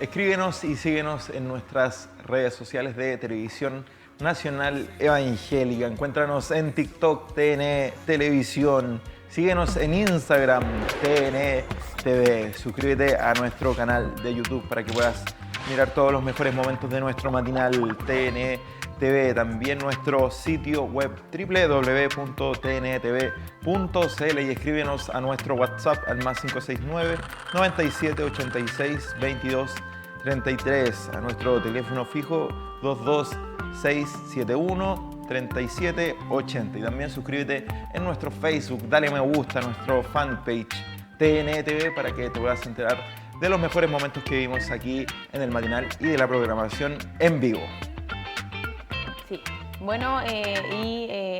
Escríbenos y síguenos en nuestras redes sociales de Televisión Nacional Evangélica. Encuéntranos en TikTok, TN Televisión. Síguenos en Instagram, TN TV. Suscríbete a nuestro canal de YouTube para que puedas mirar todos los mejores momentos de nuestro matinal TN TV. También nuestro sitio web www.tntv.cl y escríbenos a nuestro WhatsApp al +569 97 86 22 33, a nuestro teléfono fijo 22671 3780. Y también suscríbete en nuestro Facebook, dale me gusta a nuestro fanpage TNTV para que te puedas enterar de los mejores momentos que vivimos aquí en el matinal y de la programación en vivo. Sí, bueno,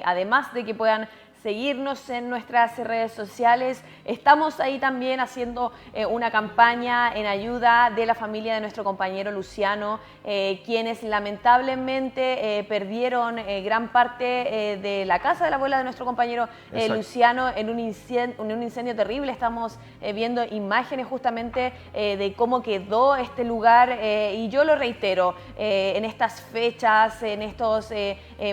además de que puedan seguirnos en nuestras redes sociales, estamos ahí también haciendo una campaña en ayuda de la familia de nuestro compañero Luciano, quienes lamentablemente perdieron gran parte de la casa de la abuela de nuestro compañero Luciano en un incendio terrible. Estamos viendo imágenes justamente de cómo quedó este lugar y yo lo reitero, en estas fechas, en estos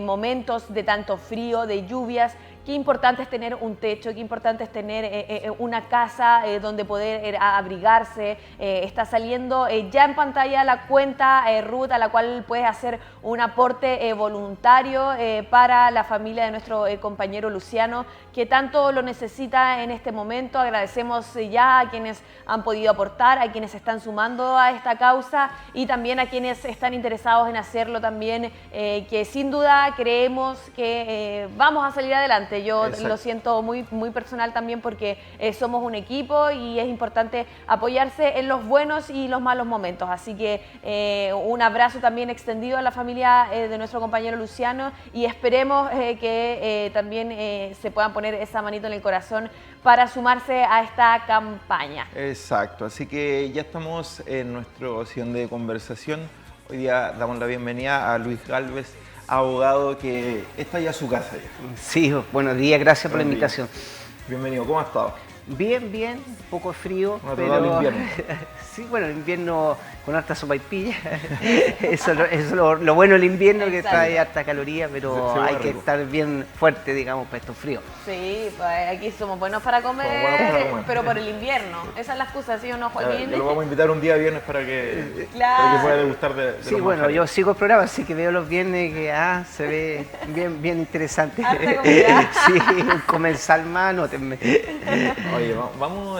momentos de tanto frío, de lluvias, qué importante es tener un techo, qué importante es tener una casa donde poder abrigarse. Está saliendo ya en pantalla la cuenta RUT a la cual puedes hacer un aporte voluntario para la familia de nuestro compañero Luciano, que tanto lo necesita en este momento. Agradecemos ya a quienes han podido aportar, a quienes se están sumando a esta causa y también a quienes están interesados en hacerlo también, que sin duda creemos que vamos a salir adelante. Yo lo siento muy personal también porque somos un equipo y es importante apoyarse en los buenos y los malos momentos. Así que un abrazo también extendido a la familia de nuestro compañero Luciano y esperemos que también se puedan poner esa manito en el corazón para sumarse a esta campaña. Exacto, así que ya estamos en nuestro sillón de conversación. Hoy día damos la bienvenida a Luis Gálvez, abogado, que está ya a su casa. Sí, buenos días, gracias por la invitación. Bienvenido, ¿cómo ha estado? Bien, bien, un poco frío, ¿No ha pero... tratado el invierno? Sí, bueno, el invierno con harta sopaipilla. Eso es lo bueno del invierno, que trae harta caloría, pero hay que estar bien fuerte, digamos, para estos fríos. Sí, pues aquí somos buenos para comer, pero por el invierno. Esa es la excusa, ¿sí o no, Joaquín? Lo vamos a invitar un día viernes para que pueda degustar de sí, bueno, manjares. Yo sigo el programa, así que veo los viernes que se ve bien interesante. Sí, un comensal más, nótenme. Oye,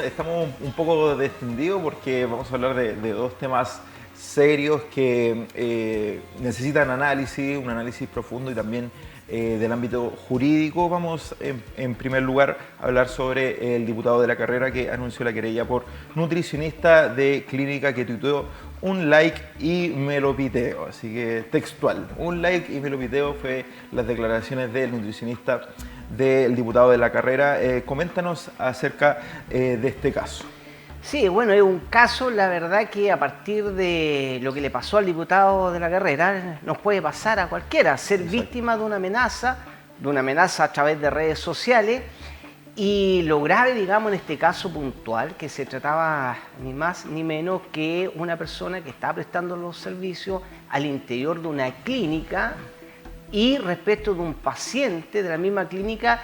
estamos un poco descendidos porque vamos a hablar de dos temas serios que necesitan análisis, un análisis profundo y también del ámbito jurídico. Vamos en primer lugar a hablar sobre el diputado de la carrera que anunció la querella por nutricionista de clínica que tuiteó un like y me lo piteo, así que textual, un like y me lo piteo fue las declaraciones del nutricionista del diputado de la carrera. Coméntanos acerca de este caso. Sí, bueno, es un caso, la verdad, que a partir de lo que le pasó al diputado de la carrera, nos puede pasar a cualquiera, ser víctima de una amenaza a través de redes sociales. Y lo grave, digamos, en este caso puntual, que se trataba ni más ni menos que una persona que estaba prestando los servicios al interior de una clínica y respecto de un paciente de la misma clínica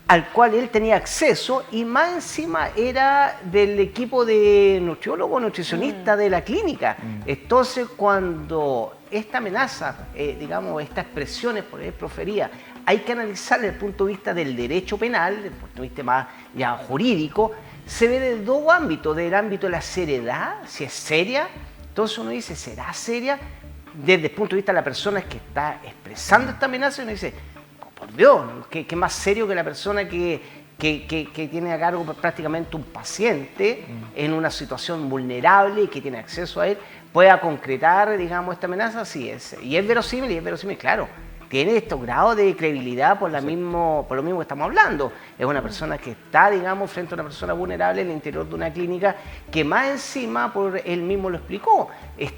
al cual él tenía acceso y más encima era del equipo de nutriólogo, nutricionista de la clínica. Entonces, cuando esta amenaza, digamos, estas expresiones por él profería, hay que analizarla desde el punto de vista del derecho penal, desde el punto de vista más ya jurídico, se ve de dos ámbitos, del ámbito de la seriedad, si es seria, entonces uno dice, ¿será seria? Desde el punto de vista de la persona que está expresando esta amenaza, uno dice, por Dios, ¿qué más serio que la persona que tiene a cargo prácticamente un paciente en una situación vulnerable y que tiene acceso a él, pueda concretar, digamos, esta amenaza? Sí, y es verosímil, claro. tiene estos grados de credibilidad por lo mismo que estamos hablando. Es una persona que está, digamos, frente a una persona vulnerable en el interior de una clínica que más encima, por él mismo lo explicó,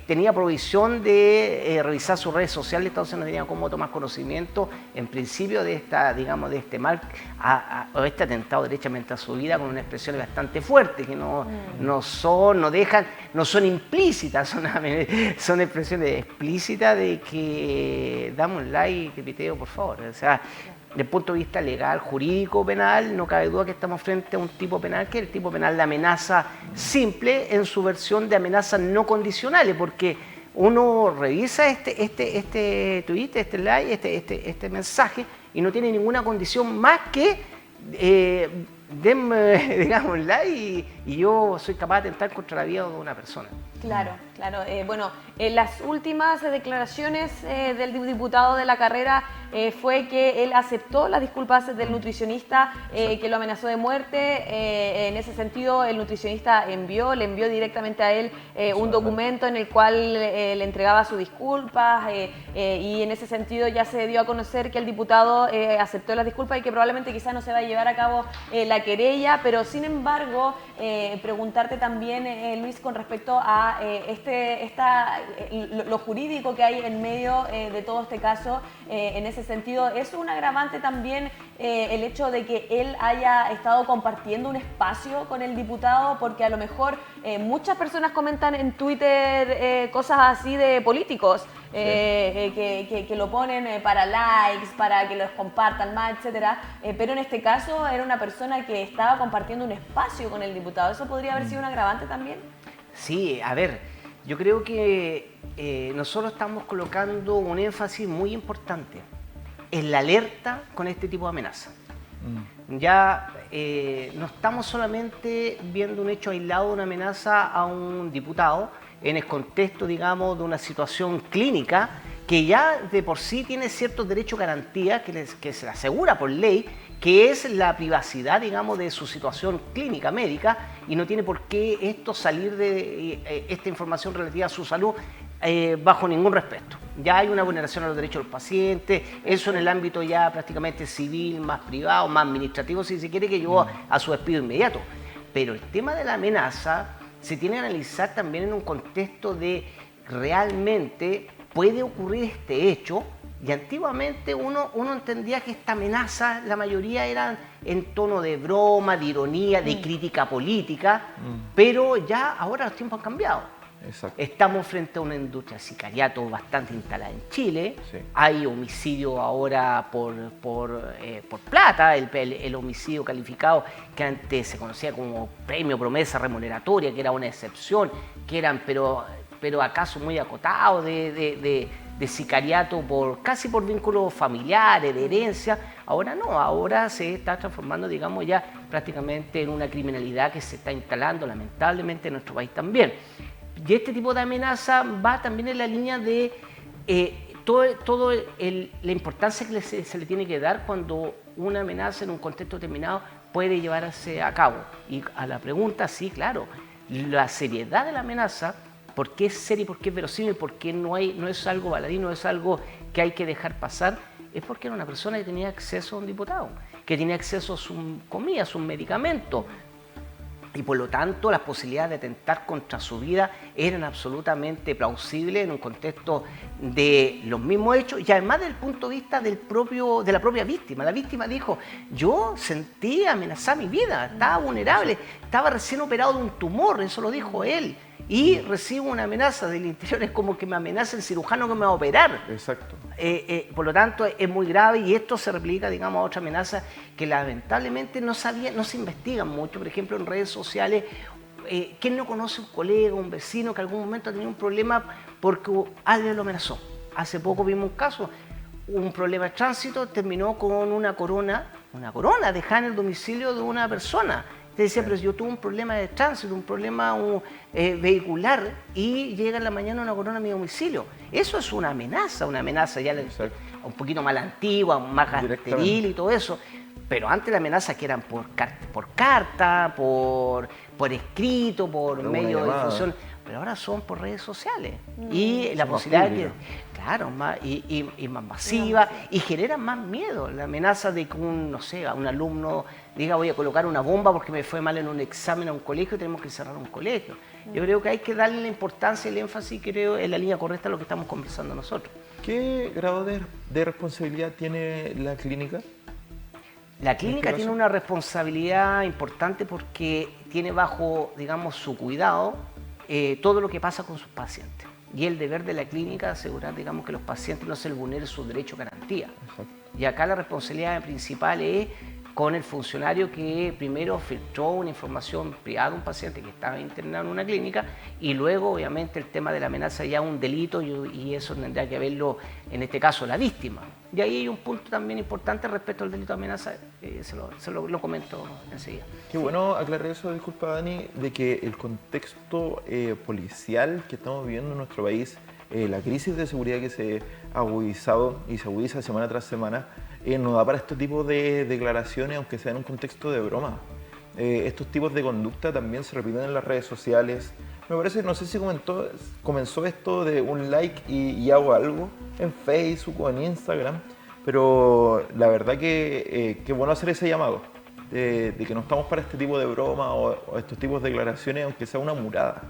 tenía provisión de revisar sus redes sociales, entonces no tenía cómo tomar conocimiento en principio de digamos, de este mal o este atentado derechamente a su vida, con unas expresiones bastante fuertes que no son implícitas, son expresiones explícitas de que damos un like, que piteo, por favor. O sea, desde el punto de vista legal, jurídico, penal, no cabe duda que estamos frente a un tipo penal que es el tipo penal de amenaza simple en su versión de amenazas no condicionales, porque uno revisa este tweet, este like, este mensaje y no tiene ninguna condición más que denme, digamos, like y yo soy capaz de atentar contra la vida de una persona. Claro, claro. Bueno, las últimas declaraciones del diputado de la carrera fue que él aceptó las disculpas del nutricionista que lo amenazó de muerte. En ese sentido, el nutricionista le envió directamente a él un documento en el cual le entregaba sus disculpas y en ese sentido ya se dio a conocer que el diputado aceptó las disculpas y que probablemente quizás no se va a llevar a cabo la querella, pero sin embargo, preguntarte también, Luis, con respecto a lo jurídico que hay en medio de todo este caso, en ese sentido, ¿es un agravante también el hecho de que él haya estado compartiendo un espacio con el diputado? Porque a lo mejor muchas personas comentan en Twitter cosas así de políticos, que lo ponen para likes, para que los compartan más, etcétera, pero en este caso era una persona que estaba compartiendo un espacio con el diputado. ¿Eso podría haber sido un agravante también? Sí, a ver, yo creo que nosotros estamos colocando un énfasis muy importante en la alerta con este tipo de amenazas. Ya no estamos solamente viendo un hecho aislado de una amenaza a un diputado en el contexto, digamos, de una situación clínica que ya de por sí tiene ciertos derechos garantía que se le asegura por ley, que es la privacidad, digamos, de su situación clínica, médica, y no tiene por qué esto salir de esta información relativa a su salud bajo ningún respeto. Ya hay una vulneración a los derechos de los pacientes, eso en el ámbito ya prácticamente civil, más privado, más administrativo, si se quiere, que llevó a su despido inmediato. Pero el tema de la amenaza se tiene que analizar también en un contexto de realmente puede ocurrir este hecho. Y antiguamente uno entendía que esta amenaza, la mayoría eran en tono de broma, de ironía, de crítica política, pero ya ahora los tiempos han cambiado. Exacto. Estamos frente a una industria de sicariato bastante instalada en Chile. Sí. Hay homicidio ahora por plata, el homicidio calificado que antes se conocía como premio, promesa remuneratoria, que era una excepción, que eran pero acaso muy acotados de sicariato casi por vínculos familiares, de herencia. Ahora no, ahora se está transformando, digamos, ya prácticamente en una criminalidad que se está instalando lamentablemente en nuestro país también. Y este tipo de amenaza va también en la línea de la importancia que se le tiene que dar cuando una amenaza en un contexto determinado puede llevarse a cabo. Y a la pregunta, sí, claro, la seriedad de la amenaza, por qué es seria, por qué es verosímil, por qué no es algo baladí, no es algo que hay que dejar pasar, es porque era una persona que tenía acceso a un diputado, que tenía acceso a sus comida, a sus medicamentos, y por lo tanto las posibilidades de atentar contra su vida eran absolutamente plausibles en un contexto de los mismos hechos y además desde el punto de vista de la propia víctima. La víctima dijo, yo sentí amenazar mi vida, estaba vulnerable, estaba recién operado de un tumor, eso lo dijo él. Y recibo una amenaza del interior, es como que me amenaza el cirujano que me va a operar. Exacto. Por lo tanto, es muy grave y esto se replica, digamos, a otra amenaza que lamentablemente no se investigan mucho. Por ejemplo, en redes sociales, ¿quién no conoce un colega, un vecino que en algún momento ha tenido un problema porque alguien lo amenazó? Hace poco vimos un caso, un problema de tránsito terminó con una corona dejada en el domicilio de una persona. Te decía, pero yo tuve un problema de tránsito, un problema vehicular y llega en la mañana una corona a mi domicilio. Eso es una amenaza ya un poquito más antigua, más gasteril y todo eso. Pero antes la amenaza que eran por carta, por escrito, por medio de difusión, pero ahora son por redes sociales. Y la posibilidad de claro, y más masiva, y genera más miedo. La amenaza de que un alumno diga voy a colocar una bomba porque me fue mal en un examen a un colegio y tenemos que cerrar un colegio. Yo creo que hay que darle la importancia y el énfasis, creo, en la línea correcta a lo que estamos conversando nosotros. ¿Qué grado de responsabilidad tiene la clínica? La clínica tiene una responsabilidad importante porque tiene bajo, digamos, su cuidado todo lo que pasa con sus pacientes. Y el deber de la clínica es asegurar, digamos, que los pacientes no se les vulnere su derecho a garantía. Exacto. Y acá la responsabilidad principal es con el funcionario que primero filtró una información privada de un paciente que estaba internado en una clínica y luego, obviamente, el tema de la amenaza ya es un delito y eso tendría que verlo, en este caso, la víctima. Y ahí hay un punto también importante respecto al delito de amenaza, se lo comento enseguida. Qué bueno aclarar eso, disculpa Dani, de que el contexto policial que estamos viviendo en nuestro país, la crisis de seguridad que se ha agudizado y se agudiza semana tras semana, nos da para este tipo de declaraciones, aunque sea en un contexto de broma. Estos tipos de conducta también se repiten en las redes sociales. Me parece, no sé si comenzó esto de un like y hago algo en Facebook o en Instagram, pero la verdad que es bueno hacer ese llamado, de que no estamos para este tipo de broma o estos tipos de declaraciones, aunque sea una murada.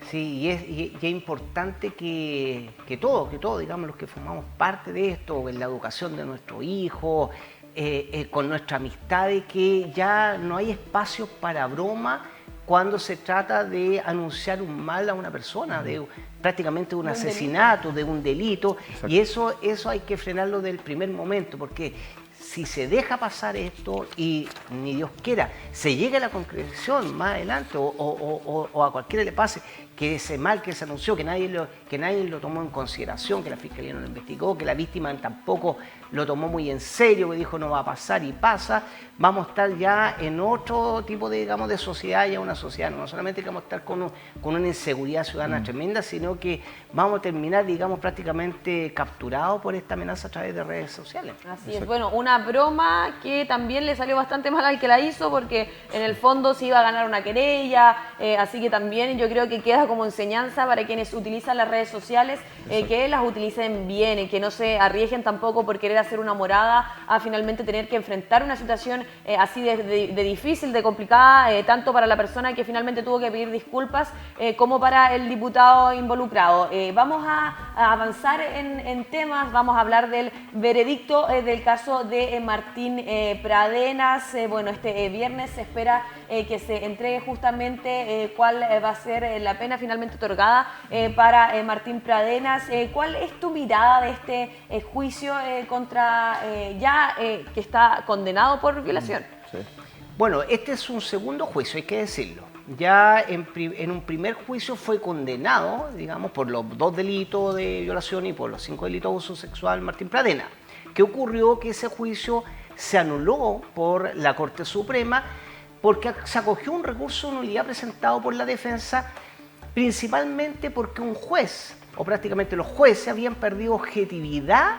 Sí, y es importante que todos, digamos, los que formamos parte de esto, en la educación de nuestro hijo, con nuestra amistad, de que ya no hay espacio para broma cuando se trata de anunciar un mal a una persona, de prácticamente un asesinato, de un delito. Exacto. Y eso hay que frenarlo del primer momento, porque si se deja pasar esto y ni Dios quiera, se llega a la concreción más adelante o a cualquiera le pase que ese mal que se anunció, que nadie lo tomó en consideración, que la Fiscalía no lo investigó, que la víctima tampoco lo tomó muy en serio, que dijo no va a pasar y pasa, vamos a estar ya en otro tipo de, digamos, de sociedad, ya una sociedad, no solamente que vamos a estar con una inseguridad ciudadana tremenda, sino que vamos a terminar, digamos, prácticamente capturados por esta amenaza a través de redes sociales. Así es, bueno, una broma que también le salió bastante mal al que la hizo, porque en el fondo se iba a ganar una querella, así que también yo creo que queda como enseñanza para quienes utilizan las redes sociales, que las utilicen bien, que no se arriesguen tampoco por querer hacer una morada a finalmente tener que enfrentar una situación así de difícil, de complicada, tanto para la persona que finalmente tuvo que pedir disculpas como para el diputado involucrado. Vamos a avanzar en temas, vamos a hablar del veredicto del caso de Martín Pradenas. Bueno, este viernes se espera que se entregue justamente cuál va a ser la pena finalmente otorgada para Martín Pradenas. ¿Cuál es tu mirada de este juicio contra que está condenado por violación? Sí. Bueno, este es un segundo juicio, hay que decirlo. Ya en un primer juicio fue condenado, digamos, por los 2 delitos de violación y por los 5 delitos de abuso sexual Martín Pradenas. ¿Qué ocurrió? Que ese juicio se anuló por la Corte Suprema porque se acogió un recurso de nulidad presentado por la defensa, principalmente porque un juez, o prácticamente los jueces, habían perdido objetividad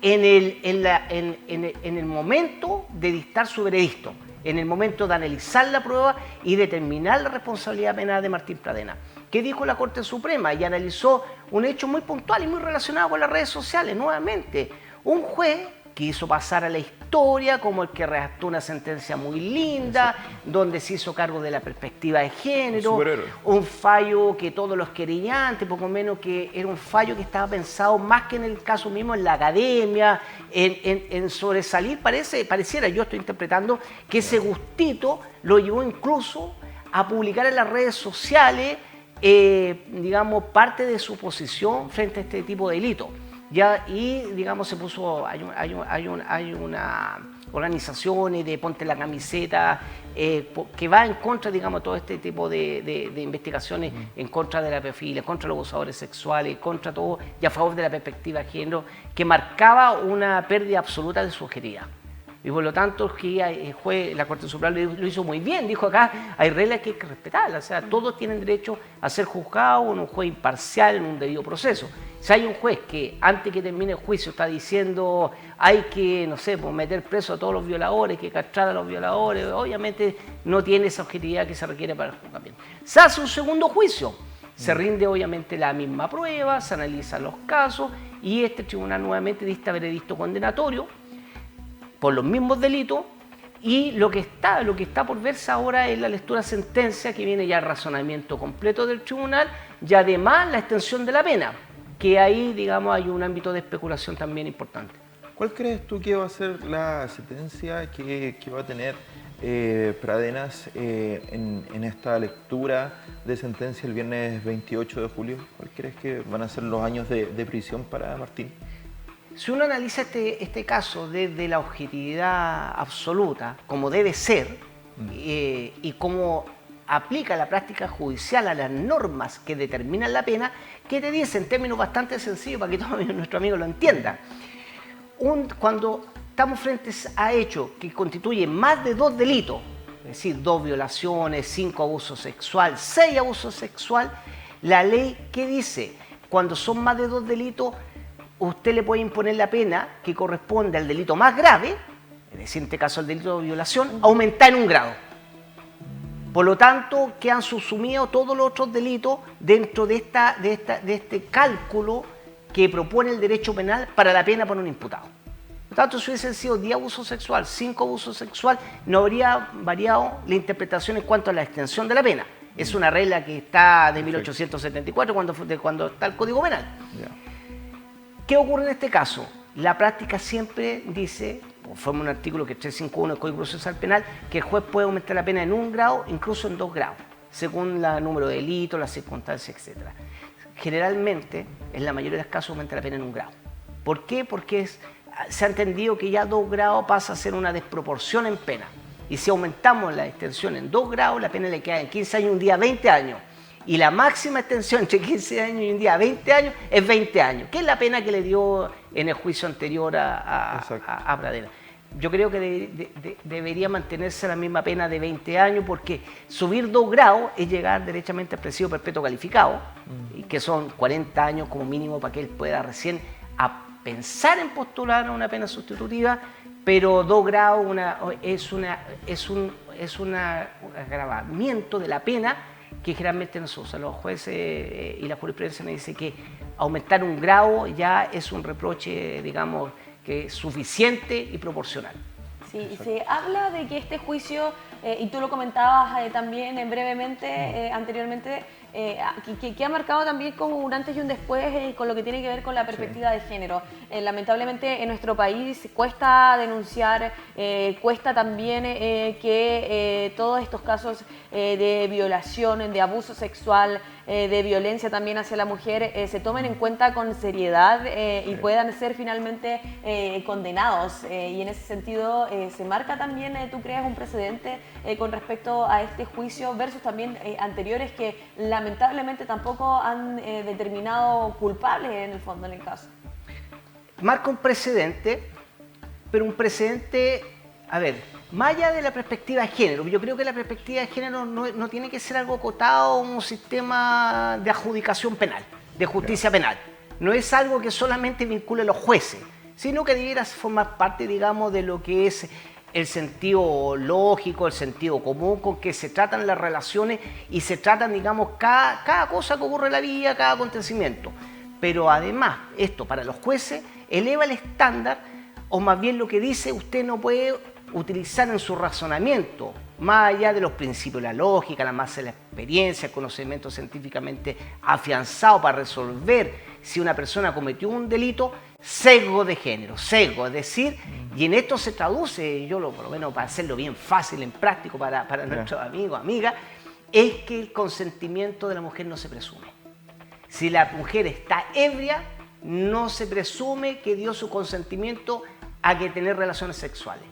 en el momento de dictar su veredicto, en el momento de analizar la prueba y determinar la responsabilidad penal de Martín Pradenas. ¿Qué dijo la Corte Suprema? Y analizó un hecho muy puntual y muy relacionado con las redes sociales, nuevamente. Un juez quiso pasar a la historia como el que redactó una sentencia muy linda, donde se hizo cargo de la perspectiva de género, un fallo que todos los querellantes, poco menos que era un fallo que estaba pensado más que en el caso mismo en la academia, en sobresalir, pareciera, yo estoy interpretando, que ese gustito lo llevó incluso a publicar en las redes sociales, digamos, parte de su posición frente a este tipo de delito. Ya, y digamos se puso, hay una organizaciones de ponte la camiseta que va en contra, digamos, todo este tipo de investigaciones en contra de la pedofilia, contra los abusadores sexuales, contra todo y a favor de la perspectiva de género, que marcaba una pérdida absoluta de subjetividad. Y por lo tanto, la Corte Suprema lo hizo muy bien. Dijo acá, hay reglas que hay que respetarlas. O sea, todos tienen derecho a ser juzgados en un juez imparcial, en un debido proceso. Si hay un juez que antes que termine el juicio está diciendo hay que, no sé, pues meter preso a todos los violadores, que castrar a los violadores, obviamente no tiene esa objetividad que se requiere para el juzgamiento. Se hace un segundo juicio. Se rinde obviamente la misma prueba, se analizan los casos y este tribunal nuevamente dicta veredicto condenatorio por los mismos delitos. Y lo que está por verse ahora es la lectura de sentencia, que viene ya el razonamiento completo del tribunal y además la extensión de la pena, que ahí, digamos, hay un ámbito de especulación también importante. ¿Cuál crees tú que va a ser la sentencia que va a tener Pradenas en esta lectura de sentencia el viernes 28 de julio? ¿Cuál crees que van a ser los años de prisión para Martín? Si uno analiza este caso desde la objetividad absoluta, como debe ser, y cómo aplica la práctica judicial a las normas que determinan la pena, que te dice en términos bastante sencillos para que todo nuestro amigo lo entienda. Cuando estamos frente a hechos que constituyen más de 2 delitos, es decir, 2 violaciones, 5 abusos sexuales, 6 abusos sexuales, la ley, ¿qué dice? Cuando son más de 2 delitos, usted le puede imponer la pena que corresponde al delito más grave, es decir, en este caso el delito de violación, aumentar en 1 grado. Por lo tanto, quedan subsumidos todos los otros delitos dentro de este cálculo que propone el derecho penal para la pena por un imputado. Por lo tanto, si hubiesen sido 10 abusos sexuales, 5 abusos sexuales, no habría variado la interpretación en cuanto a la extensión de la pena. Es una regla que está de 1874, cuando está el Código Penal. ¿Qué ocurre en este caso? La práctica siempre dice, conforme un artículo que es 351 del Código Procesal Penal, que el juez puede aumentar la pena en 1 grado, incluso en 2 grados, según el número de delitos, las circunstancias, etc. Generalmente, en la mayoría de los casos, aumenta la pena en 1 grado. ¿Por qué? Porque se ha entendido que ya 2 grados pasa a ser una desproporción en pena. Y si aumentamos la extensión en 2 grados, la pena le queda en 15 años y un día 20 años. Y la máxima extensión entre 15 años y un día 20 años es 20 años, que es la pena que le dio en el juicio anterior a Pradenas. Yo creo que debería mantenerse la misma pena de 20 años porque subir 2 grados es llegar derechamente al presidio perpetuo calificado, y que son 40 años como mínimo para que él pueda recién pensar en postular a una pena sustitutiva, pero 2 grados es un agravamiento de la pena que generalmente no se usa. Los jueces y la jurisprudencia me dice que aumentar 1 grado ya es un reproche, digamos, que es suficiente y proporcional. Sí, se habla de que este juicio, y tú lo comentabas también brevemente anteriormente, que ha marcado también como un antes y un después con lo que tiene que ver con la perspectiva de género. Lamentablemente en nuestro país cuesta denunciar, cuesta también que todos estos casos de violación, de abuso sexual, de violencia también hacia la mujer se tomen en cuenta con seriedad y puedan ser finalmente condenados. Y en ese sentido se marca también, ¿tú crees, un precedente con respecto a este juicio versus también anteriores que lamentablemente tampoco han determinado culpables en el fondo en el caso? Marca un precedente, pero un precedente, a ver, más allá de la perspectiva de género. Yo creo que la perspectiva de género no tiene que ser algo acotado a un sistema de adjudicación penal, de justicia penal. No es algo que solamente vincule a los jueces, sino que debiera formar parte, digamos, de lo que es el sentido lógico, el sentido común con que se tratan las relaciones y se tratan, digamos, cada cosa que ocurre en la vida, cada acontecimiento. Pero además, esto para los jueces eleva el estándar, o más bien lo que dice, usted no puede utilizar en su razonamiento, más allá de los principios de la lógica, la masa de la experiencia, el conocimiento científicamente afianzado para resolver si una persona cometió un delito, sesgo de género, sesgo, es decir, y en esto se traduce, por lo menos para hacerlo bien fácil, en práctico para nuestros amigos, amigas, es que el consentimiento de la mujer no se presume. Si la mujer está ebria, no se presume que dio su consentimiento a que tener relaciones sexuales.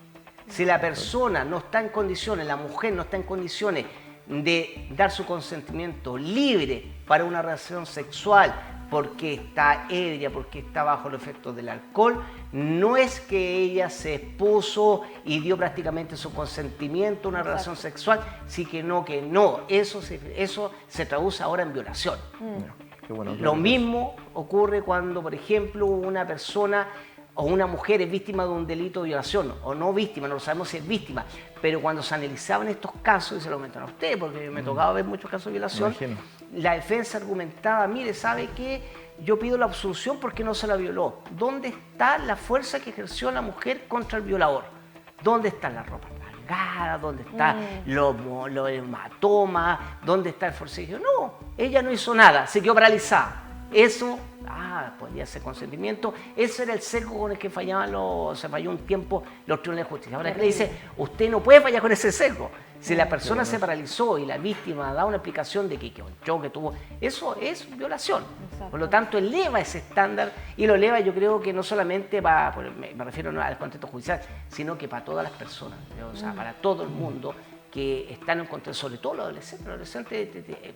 Si la persona no está en condiciones, la mujer no está en condiciones de dar su consentimiento libre para una relación sexual porque está ebria, porque está bajo los efectos del alcohol, no es que ella se expuso y dio prácticamente su consentimiento a una relación sexual, sí que no, eso se traduce ahora en violación. Lo mismo ocurre cuando, por ejemplo, una persona o una mujer es víctima de un delito de violación, o no víctima, no lo sabemos si es víctima, pero cuando se analizaban estos casos, y se lo comentan a usted, porque me tocaba ver muchos casos de violación, la defensa argumentaba, mire, ¿sabe qué? Yo pido la absolución porque no se la violó. ¿Dónde está la fuerza que ejerció la mujer contra el violador? ¿Dónde está la ropa rasgada? ¿Dónde está los hematomas? ¿Dónde está el forcejeo? No, ella no hizo nada, se quedó paralizada. Eso, podía ser consentimiento. Ese era el sesgo con el que se falló un tiempo los tribunales de justicia. Ahora le dice, usted no puede fallar con ese sesgo. Si la persona se paralizó y la víctima da una explicación de que un choque tuvo, eso es violación. Exacto. Por lo tanto, eleva ese estándar y lo eleva, yo creo que no solamente me refiero al contexto judicial, sino que para todas las personas, o sea, para todo el mundo que están en contra, sobre todo los adolescentes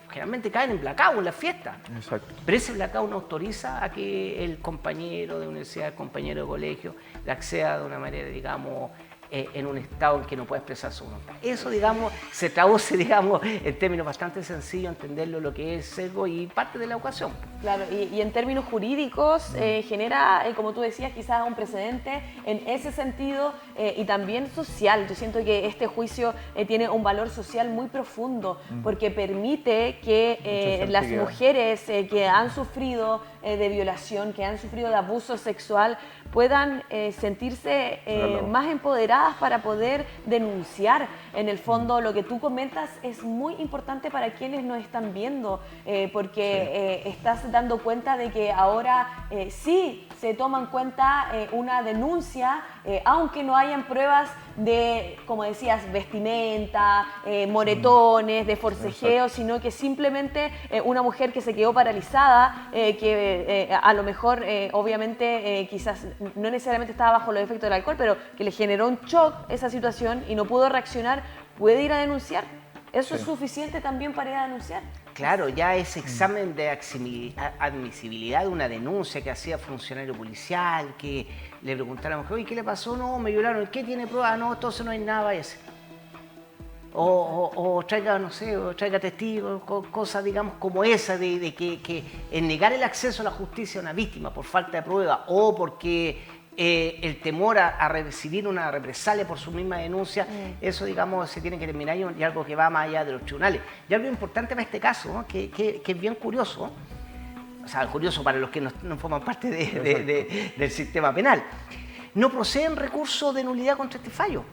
generalmente caen en blackout en las fiestas. Exacto. Pero ese blackout no autoriza a que el compañero de universidad, el compañero de colegio, le acceda de una manera, digamos, en un estado en que no puede expresar su voluntad. Eso, digamos, se traduce, digamos, en términos bastante sencillos, entenderlo lo que es sesgo y parte de la educación. Claro, y en términos jurídicos genera, como tú decías, quizás un precedente en ese sentido y también social. Yo siento que este juicio tiene un valor social muy profundo porque permite que las mujeres que han sufrido de violación, que han sufrido de abuso sexual, puedan sentirse más empoderadas para poder denunciar. En el fondo, lo que tú comentas es muy importante para quienes nos están viendo, porque estás dando cuenta de que ahora sí se toma en cuenta una denuncia, aunque no hayan pruebas de, como decías, vestimenta, moretones, de forcejeo, sino que simplemente una mujer que se quedó paralizada, que a lo mejor, obviamente, quizás no necesariamente estaba bajo los efectos del alcohol, pero que le generó un shock esa situación y no pudo reaccionar, puede ir a denunciar. ¿Eso es suficiente también para ir a denunciar? Claro, ya ese examen de admisibilidad de una denuncia que hacía funcionario policial, que le preguntaron, oye, ¿qué le pasó? No, me violaron. ¿Qué tiene prueba? No, entonces no hay nada, váyase. O traiga, no sé, o traiga testigos, cosas, digamos, como esa de que en negar el acceso a la justicia a una víctima por falta de prueba o porque el temor a recibir una represalia por su misma denuncia, eso, digamos, se tiene que terminar y algo que va más allá de los tribunales. Y algo importante para este caso, ¿no? que es bien curioso, o sea, curioso para los que no forman parte del sistema penal. No proceden recursos de nulidad contra este fallo,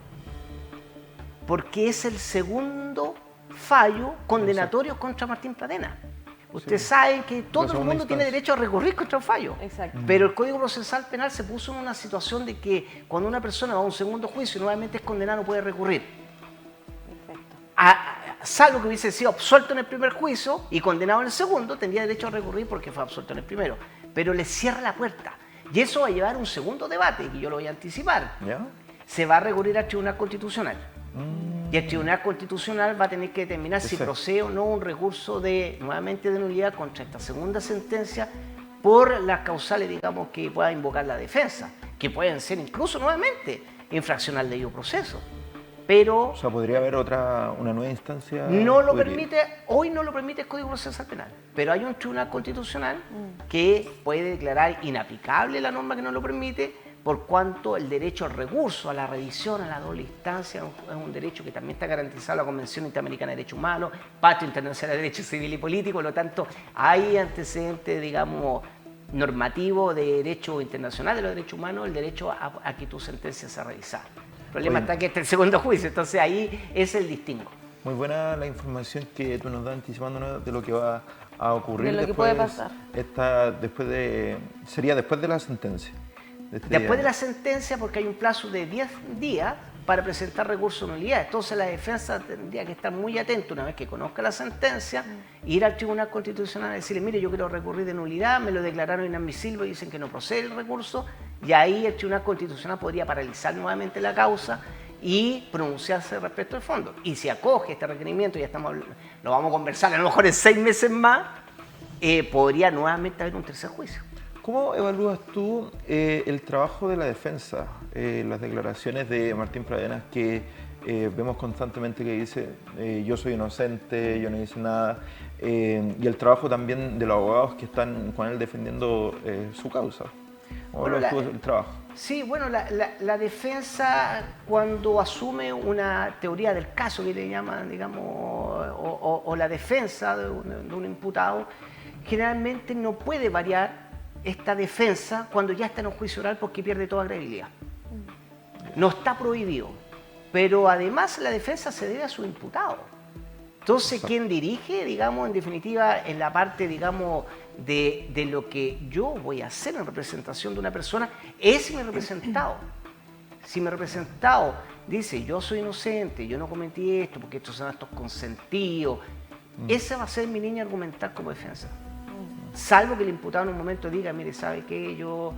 porque es el segundo fallo condenatorio contra Martín Pradena. Usted sabe que todo el mundo tiene derecho a recurrir contra un fallo. Exacto. Pero el Código Procesal Penal se puso en una situación de que cuando una persona va a un segundo juicio y nuevamente es condenada no puede recurrir. Perfecto. Salvo que hubiese sido absuelto en el primer juicio y condenado en el segundo, tendría derecho a recurrir porque fue absuelto en el primero. Pero le cierra la puerta. Y eso va a llevar un segundo debate, que yo lo voy a anticipar. ¿Ya? Se va a recurrir al Tribunal Constitucional. Y el Tribunal Constitucional va a tener que determinar si procede o no un recurso nuevamente de nulidad contra esta segunda sentencia por las causales, digamos, que pueda invocar la defensa, que pueden ser incluso nuevamente infracción al debido proceso. Pero... O sea, ¿podría haber una nueva instancia? No lo permite, hoy no lo permite el Código Procesal Penal, pero hay un Tribunal Constitucional que puede declarar inaplicable la norma que no lo permite, por cuanto el derecho al recurso, a la revisión, a la doble instancia, es un derecho que también está garantizado en la Convención Interamericana de Derechos Humanos, Pacto Internacional de Derecho Civil y Político, por lo tanto, hay antecedentes, digamos, normativos de derecho internacional de los derechos humanos, el derecho a que tu sentencia sea revisada. El problema está que este es el segundo juicio, entonces ahí es el distingo. Muy buena la información que tú nos das anticipándonos de lo que va a ocurrir. De lo que puede pasar. Sería después de la sentencia. Después de la sentencia, porque hay un plazo de 10 días para presentar recurso de nulidad. Entonces la defensa tendría que estar muy atenta una vez que conozca la sentencia, ir al Tribunal Constitucional y decirle, mire, yo quiero recurrir de nulidad, me lo declararon inadmisible y dicen que no procede el recurso, y ahí el Tribunal Constitucional podría paralizar nuevamente la causa y pronunciarse respecto al fondo. Y si acoge este requerimiento, lo vamos a conversar a lo mejor en 6 meses más, podría nuevamente haber un tercer juicio. ¿Cómo evalúas tú el trabajo de la defensa, las declaraciones de Martín Pradena, que vemos constantemente que dice yo soy inocente, yo no hice nada, y el trabajo también de los abogados que están con él defendiendo su causa? ¿Cómo estuvo el trabajo? Sí, bueno, la defensa cuando asume una teoría del caso que le llaman, digamos, o la defensa de un imputado, generalmente no puede variar esta defensa cuando ya está en un juicio oral porque pierde toda credibilidad. No está prohibido, pero además la defensa se debe a su imputado. Entonces, quien dirige, digamos, en definitiva, en la parte, digamos, de lo que yo voy a hacer en representación de una persona, es mi representado. Si mi representado dice, yo soy inocente, yo no cometí esto, porque estos son actos consentidos, esa va a ser mi línea argumental como defensa. Salvo que el imputado en un momento diga, mire, ¿sabe qué? Yo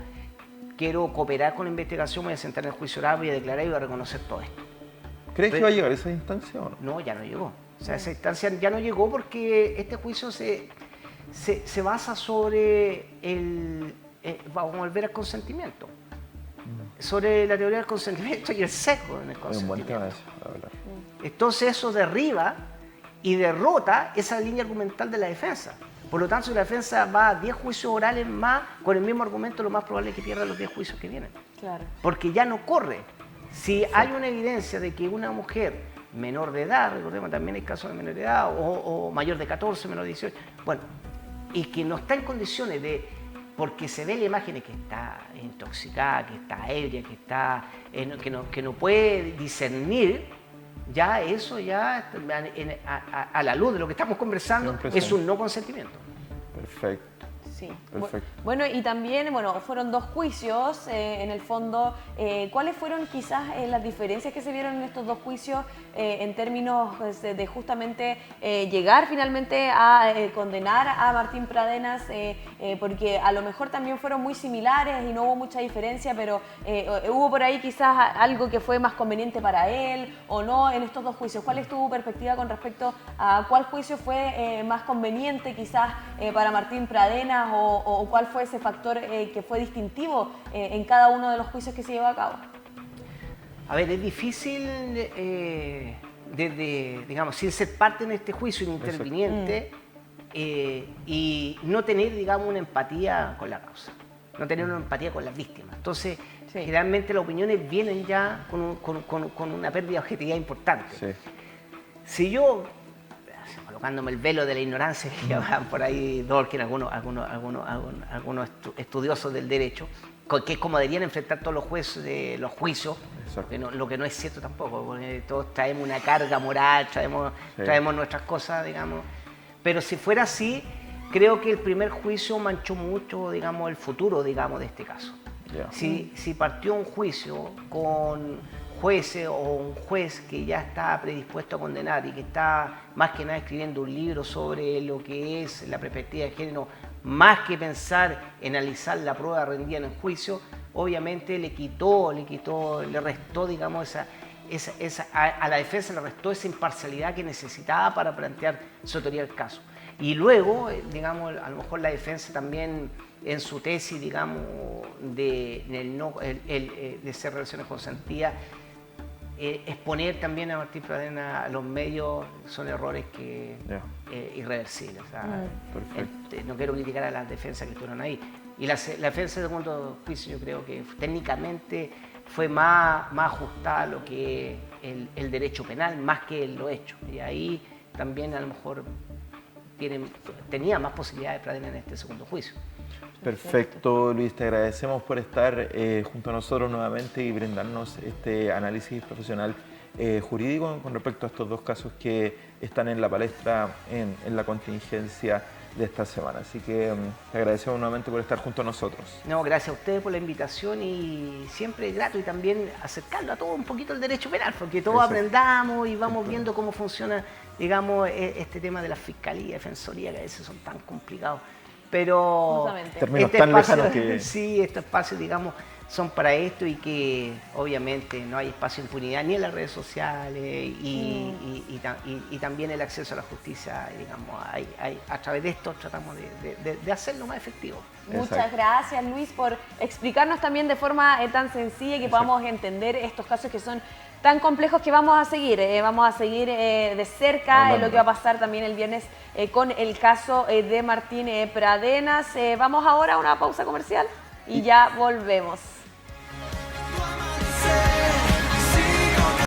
quiero cooperar con la investigación, voy a sentar en el juicio oral, voy a declarar y voy a reconocer todo esto. ¿Crees que va a llegar a esa instancia o no? No, ya no llegó. O sea, esa instancia ya no llegó porque este juicio se basa sobre vamos a volver al consentimiento. Sobre la teoría del consentimiento y el sesgo en el consentimiento. Es un buen tema eso, la verdad. Entonces eso derriba y derrota esa línea argumental de la defensa. Por lo tanto, si la defensa va a 10 juicios orales más, con el mismo argumento, lo más probable es que pierda los 10 juicios que vienen. Claro. Porque ya no corre. Si hay una evidencia de que una mujer menor de edad, recordemos también hay casos de menor de edad, o mayor de 14, menor de 18, bueno, y que no está en condiciones de, porque se ve la imagen de que está intoxicada, que está ebria, que no puede discernir, ya eso ya, a la luz de lo que estamos conversando, es un no consentimiento. Perfecto. Sí. Perfecto. Bueno, y también, fueron 2 juicios, en el fondo. ¿Cuáles fueron quizás las diferencias que se vieron en estos 2 juicios en términos pues, de justamente llegar finalmente a condenar a Martín Pradenas? Porque a lo mejor también fueron muy similares y no hubo mucha diferencia, pero hubo por ahí quizás algo que fue más conveniente para él o no en estos 2 juicios. ¿Cuál es tu perspectiva con respecto a cuál juicio fue más conveniente quizás para Martín Pradenas? O cuál fue ese factor que fue distintivo en cada uno de los juicios que se llevó a cabo? A ver, es difícil, digamos, sin ser parte en este juicio, un interviniente, y no tener, digamos, una empatía con la causa, no tener una empatía con las víctimas. Entonces, generalmente las opiniones vienen ya con una pérdida de objetividad importante. Sí. Si yo, colocándome el velo de la ignorancia que van por ahí Dworkin, algunos estudiosos del derecho, que es como deberían enfrentar todos los jueces los juicios, lo que no es cierto tampoco, porque todos traemos una carga moral, traemos nuestras cosas, digamos. Pero si fuera así, creo que el primer juicio manchó mucho, digamos, el futuro, digamos, de este caso. Yeah. Si partió un juicio con jueces o un juez que ya está predispuesto a condenar y que está más que nada escribiendo un libro sobre lo que es la perspectiva de género, más que pensar en analizar la prueba rendida en el juicio, obviamente le restó, digamos, a la defensa le restó esa imparcialidad que necesitaba para plantear su teoría del caso. Y luego, digamos, a lo mejor la defensa también en su tesis, digamos, de ser relaciones consentidas, exponer también a Martín Pradenas a los medios son errores irreversibles. O sea, no quiero criticar a las defensas que estuvieron ahí. Y la defensa del segundo juicio yo creo que técnicamente fue más ajustada a lo que el derecho penal, más que lo hecho. Y ahí también a lo mejor tenía más posibilidades de Pradenas en este segundo juicio. Perfecto, Luis, te agradecemos por estar junto a nosotros nuevamente y brindarnos este análisis profesional jurídico con respecto a estos 2 casos que están en la palestra en la contingencia de esta semana. Así que te agradecemos nuevamente por estar junto a nosotros. No, gracias a ustedes por la invitación y siempre es grato y también acercarlo a todo un poquito el derecho penal, porque todos aprendamos y vamos viendo cómo funciona, digamos, este tema de la fiscalía, defensoría, que a veces son tan complicados. Pero términos tan lejanos que... Sí, estos espacios, digamos, son para esto y que obviamente no hay espacio de impunidad ni en las redes sociales y también el acceso a la justicia, digamos, a través de esto tratamos de hacerlo más efectivo. Muchas gracias, Luis, por explicarnos también de forma tan sencilla que podamos entender estos casos que son tan complejos que vamos a seguir de cerca lo que va a pasar también el viernes con el caso de Martín Pradenas. Vamos ahora a una pausa comercial. y ya volvemos.